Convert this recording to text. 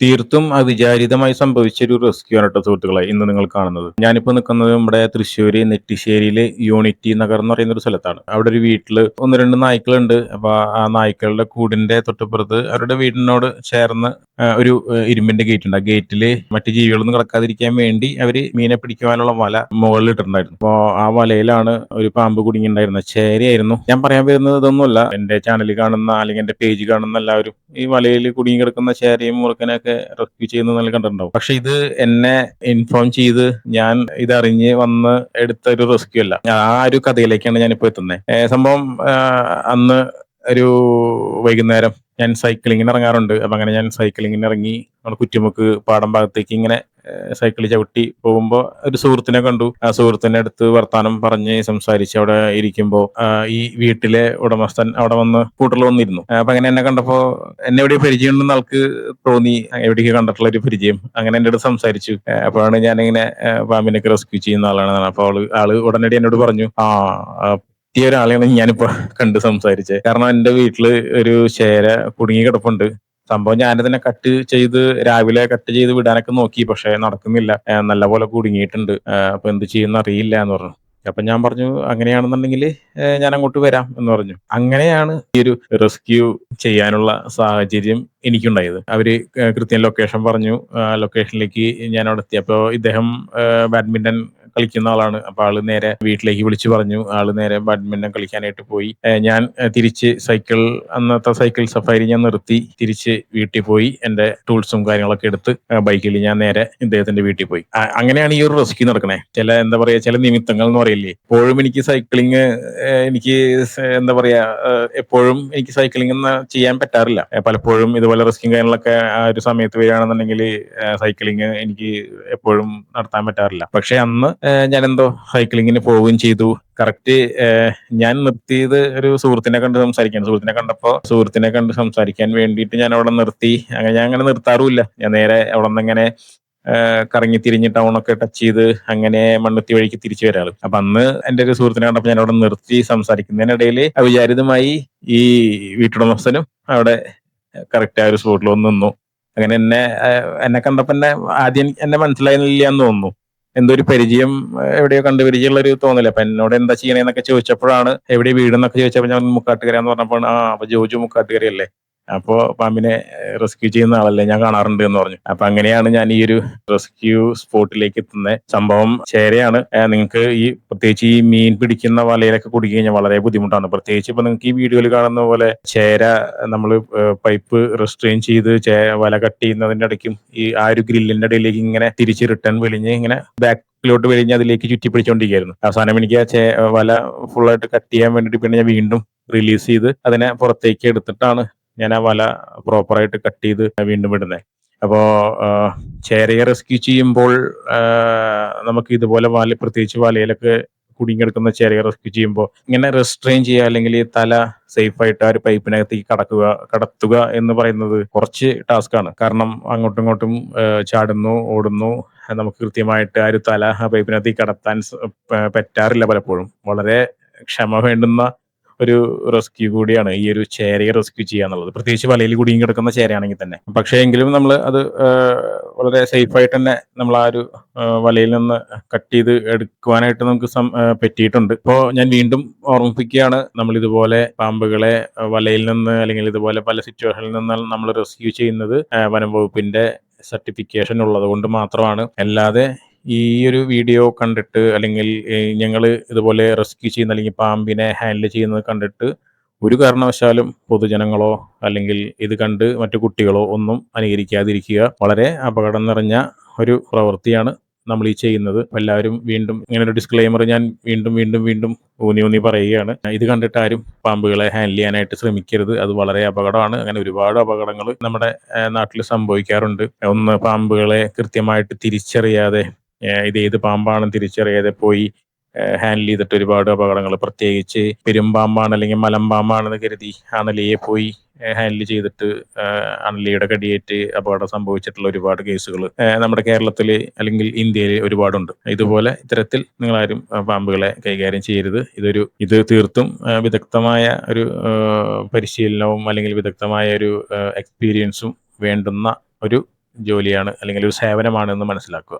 തീർത്തും അവിചാരിതമായി സംഭവിച്ച ഒരു റെസ്ക്യൂ ആണ് ട്ടോ സുഹൃത്തുക്കളെ ഇന്ന് നിങ്ങൾ കാണുന്നത്. ഞാനിപ്പോ നിൽക്കുന്നത് നമ്മുടെ തൃശ്ശൂര് നെറ്റിശ്ശേരിയില് യൂണിറ്റി നഗർ എന്ന് പറയുന്ന ഒരു സ്ഥലത്താണ്. അവിടെ ഒരു വീട്ടില് 1, 2 നായ്ക്കളുണ്ട്. അപ്പൊ ആ നായ്ക്കളുടെ കൂടിന്റെ തൊട്ടിപ്പുറത്ത് അവരുടെ വീടിനോട് ചേർന്ന് ഒരു ഇരുമ്പിന്റെ ഗേറ്റ് ഉണ്ട്. ആ ഗേറ്റില് മറ്റു ജീവികളൊന്നും കടക്കാതിരിക്കാൻ വേണ്ടി അവര് മീനെ പിടിക്കുവാനുള്ള വല മുകളിൽ ഇട്ടിട്ടുണ്ടായിരുന്നു. അപ്പോ ആ വലയിലാണ് ഒരു പാമ്പ് കുടുങ്ങിയിട്ടുണ്ടായിരുന്നത്. ചേരയായിരുന്നു. ഞാൻ പറയാൻ വരുന്നത് ഇതൊന്നുമല്ല. എന്റെ ചാനൽ കാണുന്ന അല്ലെങ്കിൽ എന്റെ പേജ് കാണുന്ന എല്ലാവരും ഈ വലയിൽ കുടുങ്ങി കിടക്കുന്ന ചേരയും മൂർഖനെയൊക്കെ റെസ്ക്യൂ ചെയ്യുന്നത് നിങ്ങൾ കണ്ടിട്ടുണ്ടാവും. പക്ഷെ ഇത് എന്നെ ഇൻഫോം ചെയ്ത് ഞാൻ ഇതറിഞ്ഞ് വന്ന് എടുത്ത ഒരു റെസ്ക്യൂ അല്ല. ആ ഒരു കഥയിലേക്കാണ് ഞാനിപ്പോ എത്തുന്നത്. സംഭവം അന്ന് ഒരു വൈകുന്നേരം ഞാൻ സൈക്ലിങ്ങിന് ഇറങ്ങാറുണ്ട്. അപ്പൊ അങ്ങനെ ഞാൻ സൈക്ലിങ്ങിന് ഇറങ്ങി നമ്മുടെ കുറ്റിമുക്ക് പാടം ഭാഗത്തേക്ക് ഇങ്ങനെ സൈക്കിൾ ചവിട്ടി പോകുമ്പോൾ ഒരു സുഹൃത്തിനെ കണ്ടു. ആ സുഹൃത്തിനെ അടുത്ത് വർത്താനം പറഞ്ഞ് സംസാരിച്ച് അവിടെ ഇരിക്കുമ്പോൾ ഈ വീട്ടിലെ ഉടമസ്ഥൻ അവിടെ വന്ന് കൂട്ടറിൽ വന്നിരുന്നു. അപ്പൊ അങ്ങനെ എന്നെ കണ്ടപ്പോ എന്നെ എവിടെ പരിചയമുണ്ടെന്ന് ആൾക്ക് തോന്നി. എവിടേക്ക് കണ്ടിട്ടുള്ള ഒരു പരിചയം. അങ്ങനെ എന്റെ അടുത്ത് സംസാരിച്ചു. അപ്പോഴാണ് ഞാനിങ്ങനെ പാമ്പിനൊക്കെ റെസ്ക്യൂ ചെയ്യുന്ന ആളാണ്. അപ്പൊ ആള് ഉടനടി എന്നോട് പറഞ്ഞു, പറ്റിയ ഒരാളെയാണ് ഞാനിപ്പോ കണ്ട് സംസാരിച്ചത്. കാരണം എന്റെ വീട്ടില് ഒരു ചേര കുടുങ്ങി കിടപ്പുണ്ട്. സംഭവം ഞാനതിനെ കട്ട് ചെയ്ത് രാവിലെ കട്ട് ചെയ്ത് വിടാനൊക്കെ നോക്കി. പക്ഷെ നടക്കുന്നില്ല. നല്ലപോലെ കുടുങ്ങിയിട്ടുണ്ട്. അപ്പൊ എന്ത് ചെയ്യുന്ന അറിയില്ല എന്ന് പറഞ്ഞു. അപ്പൊ ഞാൻ പറഞ്ഞു, അങ്ങനെയാണെന്നുണ്ടെങ്കിൽ ഞാൻ അങ്ങോട്ട് വരാം എന്ന് പറഞ്ഞു. അങ്ങനെയാണ് ഈ ഒരു റെസ്ക്യൂ ചെയ്യാനുള്ള സാഹചര്യം എനിക്കുണ്ടായത്. അവര് കൃത്യം ലൊക്കേഷൻ പറഞ്ഞു. ലൊക്കേഷനിലേക്ക് ഞാൻ അവിടെ എത്തി. അപ്പൊ ഇദ്ദേഹം ബാഡ്മിന്റൺ കളിക്കുന്ന ആളാണ്. അപ്പൊ ആള് നേരെ വീട്ടിലേക്ക് വിളിച്ചു പറഞ്ഞു. ആള് നേരെ ബാഡ്മിന്റൺ കളിക്കാനായിട്ട് പോയി. ഞാൻ തിരിച്ച് അന്നത്തെ സൈക്കിൾ സഫാരി ഞാൻ നിർത്തി തിരിച്ച് വീട്ടിൽ പോയി. എന്റെ ടൂൾസും കാര്യങ്ങളൊക്കെ എടുത്ത് ബൈക്കിൽ ഞാൻ നേരെ ഇദ്ദേഹത്തിന്റെ വീട്ടിൽ പോയി. അങ്ങനെയാണ് ഈ ഒരു റെസ്ക്യൂ നടക്കണേ. എന്താ പറയാ, ചില നിമിത്തങ്ങൾ എന്ന് പറയില്ലേ. എപ്പോഴും എനിക്ക് സൈക്ലിങ് എനിക്ക് എന്താ പറയാ, എപ്പോഴും എനിക്ക് സൈക്ലിംഗ് ഒന്നും ചെയ്യാൻ പറ്റാറില്ല. പലപ്പോഴും ഇതുപോലെ റെസ്ക്യൂ കാര്യങ്ങളൊക്കെ ആ ഒരു സമയത്ത് വരികയാണെന്നുണ്ടെങ്കിൽ സൈക്ലിംഗ് എനിക്ക് എപ്പോഴും നടത്താൻ പറ്റാറില്ല. പക്ഷെ അന്ന് ഞാൻ എന്തോ സൈക്ലിങ്ങിന് പോവുകയും ചെയ്തു. കറക്റ്റ് ഞാൻ നിർത്തിയത് ഒരു സുഹൃത്തിനെ കണ്ട് സംസാരിക്കാൻ. സുഹൃത്തിനെ കണ്ട് സംസാരിക്കാൻ വേണ്ടിയിട്ട് ഞാൻ അവിടെ നിർത്തി. ഞാൻ അങ്ങനെ നിർത്താറുമില്ല. ഞാൻ നേരെ അവിടെ നിന്ന് ഇങ്ങനെ കറങ്ങി തിരിഞ്ഞ് ടൗണൊക്കെ ടച്ച് ചെയ്ത് അങ്ങനെ മണ്ണുത്തി വഴിക്ക് തിരിച്ചു വരാറ്. അപ്പൊ അന്ന് എന്റെ ഒരു സുഹൃത്തിനെ കണ്ടപ്പോൾ ഞാൻ അവിടെ നിർത്തി സംസാരിക്കുന്നതിനിടയിൽ അവിചാരിതമായി ഈ വീട്ടുടമസ്ഥനും അവിടെ കറക്റ്റ് ആ ഒരു സ്പോട്ടിൽ വന്ന് നിന്നു. അങ്ങനെ എന്നെ കണ്ടപ്പോ ആദ്യം എന്നെ മനസ്സിലായില്ല എന്ന് തോന്നുന്നു. എന്തോ ഒരു പരിചയം, എവിടെയോ കണ്ട് പരിചയമുള്ള ഒരു തോന്നല്. അപ്പൊ എന്നോട് എന്താ ചെയ്യണേന്നൊക്കെ ചോദിച്ചപ്പോഴാണ്, എവിടെ വീടെന്നൊക്കെ ചോദിച്ചപ്പോൾ ഞാൻ മുക്കാട്ടുകരയെന്ന് പറഞ്ഞപ്പോൾ അപ്പൊ ജോജു മുക്കാട്ടുകരയല്ലേ, അപ്പോ പാമ്പിനെ റെസ്ക്യൂ ചെയ്യുന്ന ആളല്ലേ, ഞാൻ കാണാറുണ്ട് എന്ന് പറഞ്ഞു. അപ്പൊ അങ്ങനെയാണ് ഞാൻ ഈ ഒരു റെസ്ക്യൂ സ്പോട്ടിലേക്ക് എത്തുന്നത്. സംഭവം ചേരയാണ്. നിങ്ങൾക്ക് പ്രത്യേകിച്ച് ഈ മീൻ പിടിക്കുന്ന വലയിലൊക്കെ കുടുങ്ങി കഴിഞ്ഞാൽ വളരെ ബുദ്ധിമുട്ടാണ്. പ്രത്യേകിച്ച് ഇപ്പൊ നിങ്ങൾക്ക് ഈ വീഡിയോയിൽ കാണുന്ന പോലെ ചേര നമ്മൾ പൈപ്പ് റെസ്ട്രെയിൻ ചെയ്ത് വല കട്ട് ചെയ്യുന്നതിന്റെ ഇടയ്ക്കും ഈ ആ ഒരു ഗ്രില്ലിന്റെ ഇടയിലേക്ക് ഇങ്ങനെ തിരിച്ച് റിട്ടേൺ വെളിഞ്ഞ് ഇങ്ങനെ ബാക്കിലോട്ട് വെളിഞ്ഞ് അതിലേക്ക് ചുറ്റി പിടിച്ചോണ്ടിരിക്കുകയായിരുന്നു. അവസാനം എനിക്ക് വല ഫുള്ളായിട്ട് കട്ട് ചെയ്യാൻ വേണ്ടിയിട്ട് പിന്നെ ഞാൻ വീണ്ടും റിലീസ് ചെയ്ത് അതിനെ പുറത്തേക്ക് എടുത്തിട്ടാണ് ഞാൻ ആ വല പ്രോപ്പറായിട്ട് കട്ട് ചെയ്ത് വീണ്ടും വിടുന്നത്. അപ്പോ ചേരയെ റെസ്ക്യൂ ചെയ്യുമ്പോൾ നമുക്ക് ഇതുപോലെ പ്രത്യേകിച്ച് വലയിലൊക്കെ കുടുങ്ങിയെടുക്കുന്ന ചേരയെ റെസ്ക്യൂ ചെയ്യുമ്പോൾ ഇങ്ങനെ റെസ്ട്രെയിൻ ചെയ്യുക, അല്ലെങ്കിൽ തല സേഫ് ആയിട്ട് ആ ഒരു പൈപ്പിനകത്തേക്ക് കടത്തുക എന്ന് പറയുന്നത് കുറച്ച് ടാസ്ക് ആണ്. കാരണം അങ്ങോട്ടും ഇങ്ങോട്ടും ചാടുന്നു, ഓടുന്നു. നമുക്ക് കൃത്യമായിട്ട് ആ ഒരു തല ആ പൈപ്പിനകത്തേക്ക് കടത്താൻ പറ്റാറില്ല. പലപ്പോഴും വളരെ ക്ഷമ വേണ്ടുന്ന ഒരു റെസ്ക്യൂ കൂടിയാണ് ഈ ഒരു ചേരയെ റെസ്ക്യൂ ചെയ്യുക എന്നുള്ളത്. പ്രത്യേകിച്ച് വലയിൽ കുടുങ്ങി കിടക്കുന്ന ചേരയാണെങ്കിൽ തന്നെ. പക്ഷേ എങ്കിലും നമ്മൾ അത് വളരെ സേഫ് ആയിട്ട് തന്നെ നമ്മൾ ആ ഒരു വലയിൽ നിന്ന് കട്ട് ചെയ്ത് എടുക്കുവാനായിട്ട് നമുക്ക് പറ്റിയിട്ടുണ്ട്. ഇപ്പോൾ ഞാൻ വീണ്ടും ഓർമ്മിപ്പിക്കുകയാണ്, നമ്മൾ ഇതുപോലെ പാമ്പുകളെ വലയിൽ നിന്ന് അല്ലെങ്കിൽ ഇതുപോലെ പല സിറ്റുവേഷനിൽ നിന്ന് നമ്മൾ റെസ്ക്യൂ ചെയ്യുന്നത് വനം വകുപ്പിന്റെ സർട്ടിഫിക്കേഷൻ ഉള്ളത് കൊണ്ട് മാത്രമാണ്. അല്ലാതെ ഈ ഒരു വീഡിയോ കണ്ടിട്ട് അല്ലെങ്കിൽ ഞങ്ങൾ ഇതുപോലെ റെസ്ക്യൂ ചെയ്യുന്ന അല്ലെങ്കിൽ പാമ്പിനെ ഹാൻഡിൽ ചെയ്യുന്നത് കണ്ടിട്ട് ഒരു കാരണവശാലും പൊതുജനങ്ങളോ അല്ലെങ്കിൽ ഇത് കണ്ട് മറ്റു കുട്ടികളോ ഒന്നും അനുകരിക്കാതിരിക്കുക. വളരെ അപകടം നിറഞ്ഞ ഒരു പ്രവൃത്തിയാണ് നമ്മൾ ഈ ചെയ്യുന്നത്. എല്ലാവരും വീണ്ടും ഇങ്ങനെ ഒരു ഡിസ്ക്ലെയിമർ ഞാൻ വീണ്ടും വീണ്ടും വീണ്ടും ഊന്നി പറയുകയാണ്. ഇത് കണ്ടിട്ട് ആരും പാമ്പുകളെ ഹാൻഡിൽ ചെയ്യാനായിട്ട് ശ്രമിക്കരുത്. അത് വളരെ അപകടമാണ്. അങ്ങനെ ഒരുപാട് അപകടങ്ങൾ നമ്മുടെ നാട്ടിൽ സംഭവിക്കാറുണ്ട്. ഒന്ന്, പാമ്പുകളെ കൃത്യമായിട്ട് തിരിച്ചറിയാതെ ഇത് ഏത് പാമ്പാണെന്ന് തിരിച്ചറിയാതെ പോയി ഹാൻഡിൽ ചെയ്തിട്ട് ഒരുപാട് അപകടങ്ങൾ, പ്രത്യേകിച്ച് പെരുമ്പാമ്പാണ് അല്ലെങ്കിൽ മലമ്പാമ്പാണെന്ന് കരുതി അണലിയെ പോയി ഹാൻഡിൽ ചെയ്തിട്ട് അണലിയുടെ കടിയേറ്റ് അപകടം സംഭവിച്ചിട്ടുള്ള ഒരുപാട് കേസുകൾ നമ്മുടെ കേരളത്തിൽ അല്ലെങ്കിൽ ഇന്ത്യയിൽ ഒരുപാടുണ്ട്. ഇതുപോലെ ഇത്തരത്തിൽ നിങ്ങളാരും പാമ്പുകളെ കൈകാര്യം ചെയ്യരുത്. ഇത് തീർത്തും വിദഗ്ധമായ ഒരു പരിശീലനവും അല്ലെങ്കിൽ വിദഗ്ധമായ ഒരു എക്സ്പീരിയൻസും വേണ്ടുന്ന ഒരു ജോലിയാണ് അല്ലെങ്കിൽ ഒരു സേവനമാണ് എന്ന് മനസ്സിലാക്കുക.